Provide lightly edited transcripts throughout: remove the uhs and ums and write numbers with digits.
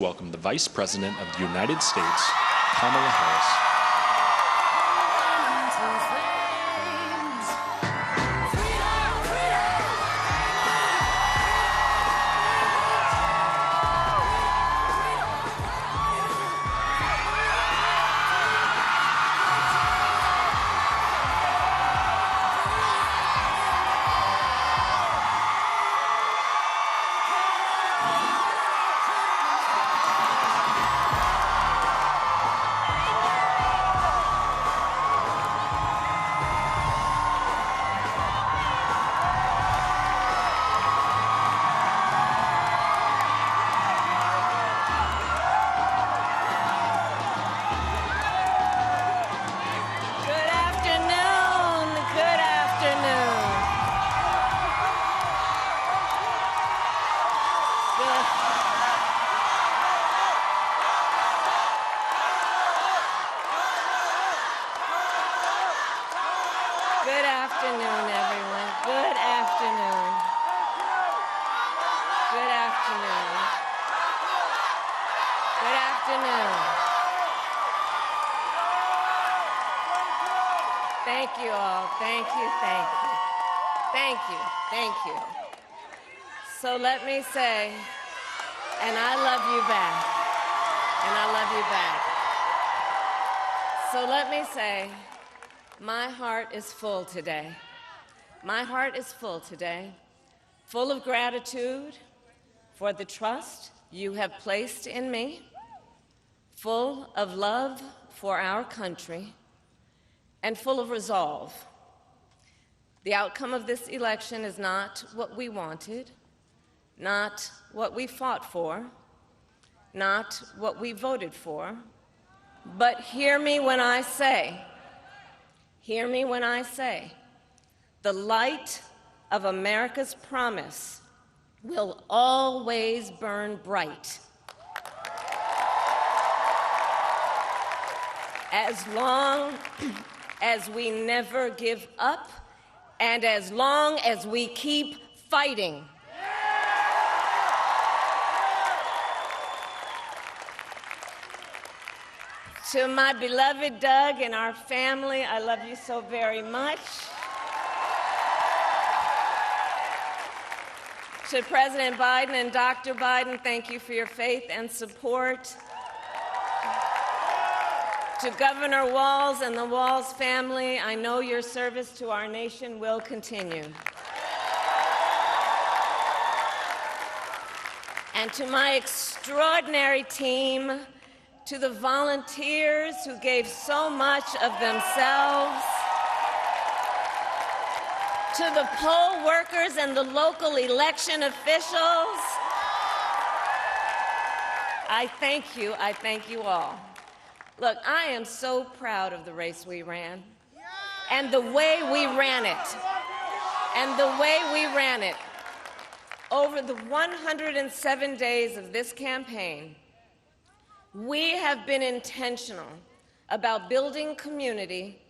Welcome the Vice President of the United States, Kamala Harris. Good afternoon, everyone. Good afternoon. Good afternoon. Good afternoon. Thank you all. Thank you, thank you. Thank you, thank you. So let me say, and I love you back. And I love you back. So let me say, my heart is full today. My heart is full today, full of gratitude for the trust you have placed in me, full of love for our country, and full of resolve. The outcome of this election is not what we wanted, not what we fought for, not what we voted for, but hear me when I say, the light of America's promise will always burn bright. As long as we never give up and as long as we keep fighting. To my beloved Doug and our family, I love you so very much. To President Biden and Dr. Biden, thank you for your faith and support. To Governor Walz and the Walz family, I know your service to our nation will continue. And to my extraordinary team, to the volunteers who gave so much of themselves, to the poll workers and the local election officials, I thank you all. Look, I am so proud of the race we ran, and the way we ran it. Over the 107 days of this campaign, we have been intentional about building community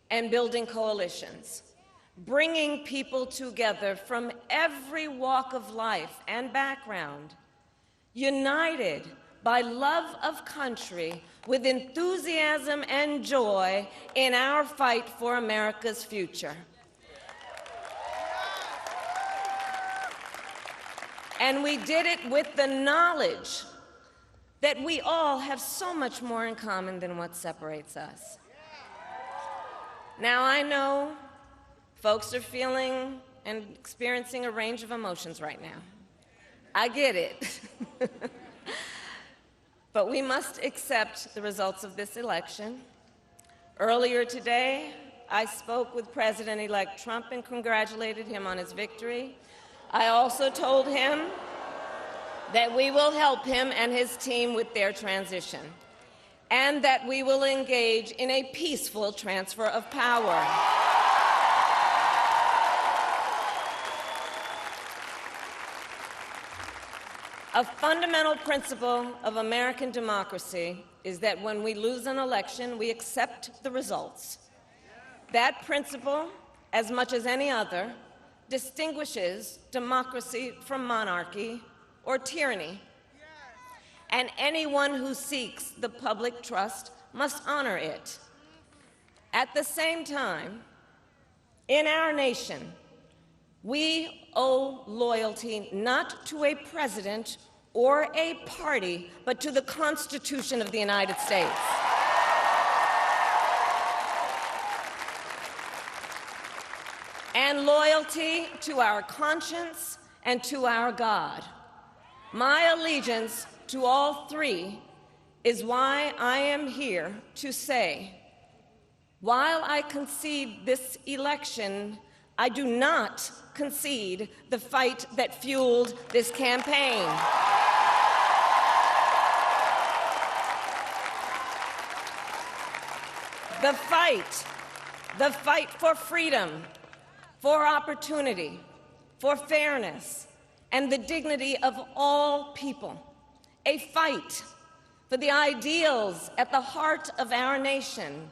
and building coalitions, bringing people together from every walk of life and background, united by love of country with enthusiasm and joy in our fight for America's future. And we did it with the knowledge that we all have so much more in common than what separates us. Now, I know folks are feeling and experiencing a range of emotions right now. I get it. But we must accept the results of this election. Earlier today, I spoke with President-elect Trump and congratulated him on his victory. I also told him that we will help him and his team with their transition, and that we will engage in a peaceful transfer of power. A fundamental principle of American democracy is that when we lose an election, we accept the results. That principle, as much as any other, distinguishes democracy from monarchy or tyranny. and anyone who seeks the public trust must honor it. At the same time, in our nation, we owe loyalty not to a president or a party, but to the Constitution of the United States. And loyalty to our conscience and to our God. My allegiance to all three is why I am here to say, while I concede this election, I do not concede the fight that fueled this campaign. The fight for freedom, for opportunity, for fairness, and the dignity of all people. A fight for the ideals at the heart of our nation,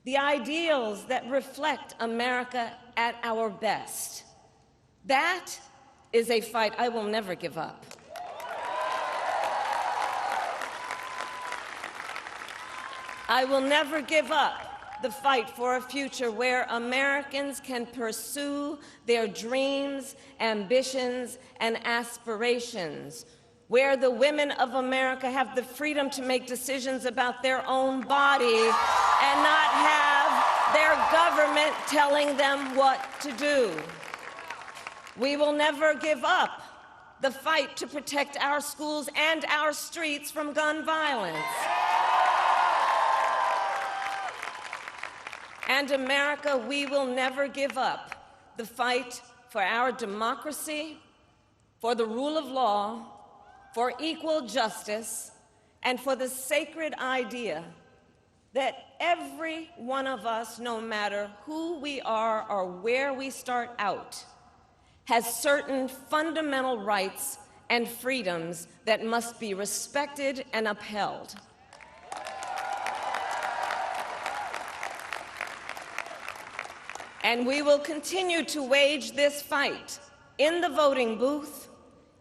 the ideals that reflect America at our best. That is a fight I will never give up. I will never give up the fight for a future where Americans can pursue their dreams, ambitions, and aspirations, where the women of America have the freedom to make decisions about their own body and not have their government telling them what to do. We will never give up the fight to protect our schools and our streets from gun violence. And America, we will never give up the fight for our democracy, for the rule of law, for equal justice, and for the sacred idea that every one of us, no matter who we are or where we start out, has certain fundamental rights and freedoms that must be respected and upheld. And we will continue to wage this fight in the voting booth,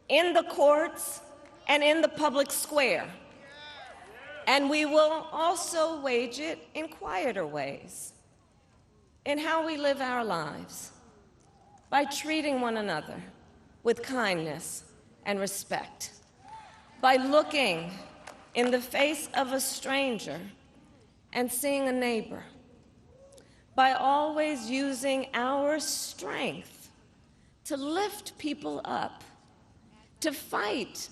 in the courts, and in the public square. And we will also wage it in quieter ways, in how we live our lives, by treating one another with kindness and respect, by looking in the face of a stranger and seeing a neighbor, by always using our strength to lift people up, to fight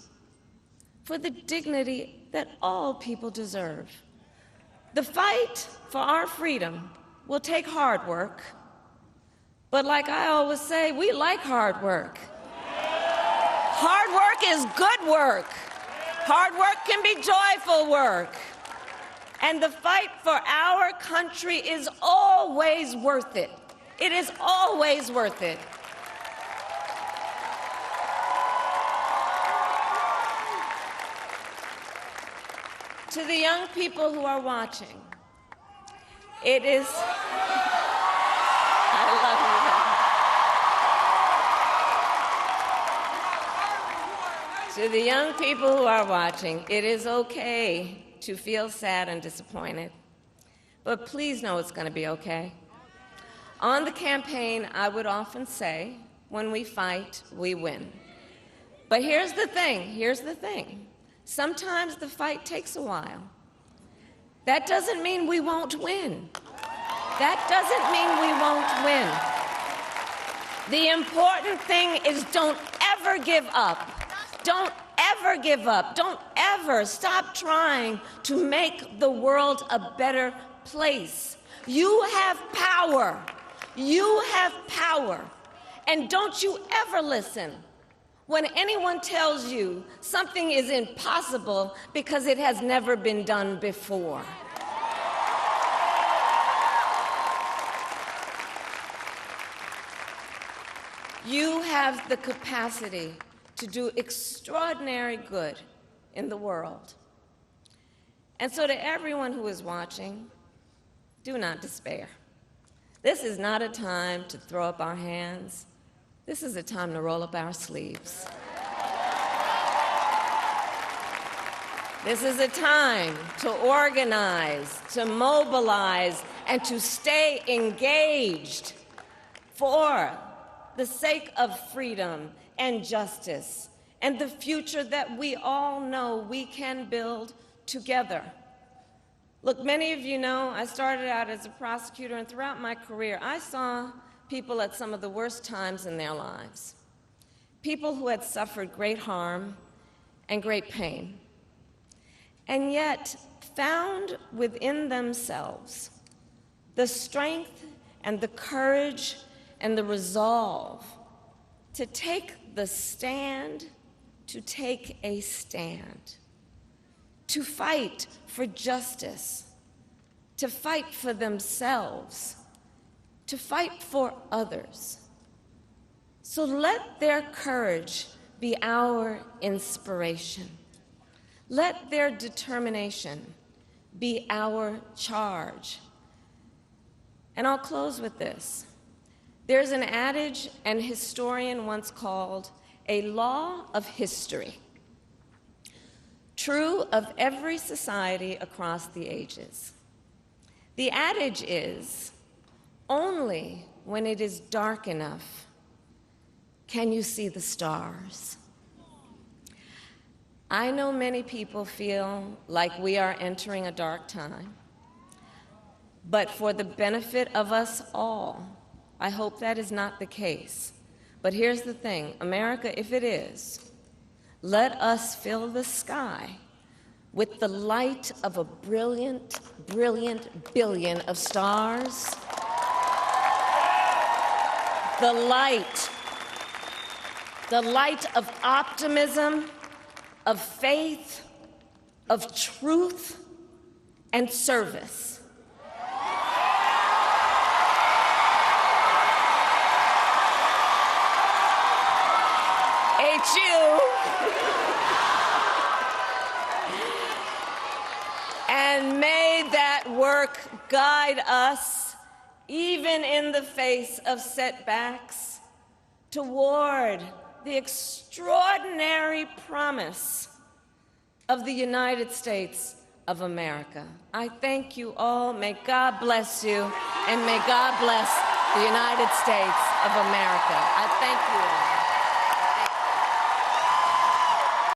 for the dignity that all people deserve. The fight for our freedom will take hard work, but like I always say, we like hard work. Hard work is good work. Hard work can be joyful work. And the fight for our country is always worth it. It is always worth it. To the young people who are watching, it is, I love you. To the young people who are watching, it is okay to feel sad and disappointed, but please know it's going to be okay. On the campaign, I would often say, when we fight, we win. But here's the thing. Sometimes the fight takes a while. That doesn't mean we won't win. That doesn't mean we won't win. The important thing is don't ever give up. Don't ever give up. Don't ever stop trying to make the world a better place. You have power. You have power. And don't you ever listen when anyone tells you something is impossible because it has never been done before. You have the capacity to do extraordinary good in the world. And so to everyone who is watching, do not despair. This is not a time to throw up our hands. This is a time to roll up our sleeves. This is a time to organize, to mobilize, and to stay engaged for the sake of freedom and justice and the future that we all know we can build together. Look, many of you know I started out as a prosecutor, and throughout my career, I saw people at some of the worst times in their lives. People who had suffered great harm and great pain, and yet found within themselves the strength and the courage and the resolve to take the stand, to take a stand, to fight for justice, to fight for themselves, to fight for others. So let their courage be our inspiration. Let their determination be our charge. And I'll close with this. There's an adage an historian once called a law of history, true of every society across the ages. The adage is, only when it is dark enough can you see the stars. I know many people feel like we are entering a dark time, but for the benefit of us all, I hope that is not the case. But here's the thing, America, if it is, let us fill the sky with the light of a brilliant, brilliant billion of stars. The light of optimism, of faith, of truth, and service. And may that work guide us, even in the face of setbacks, toward the extraordinary promise of the United States of America. I thank you all. May God bless you, and may God bless the United States of America. I thank you all.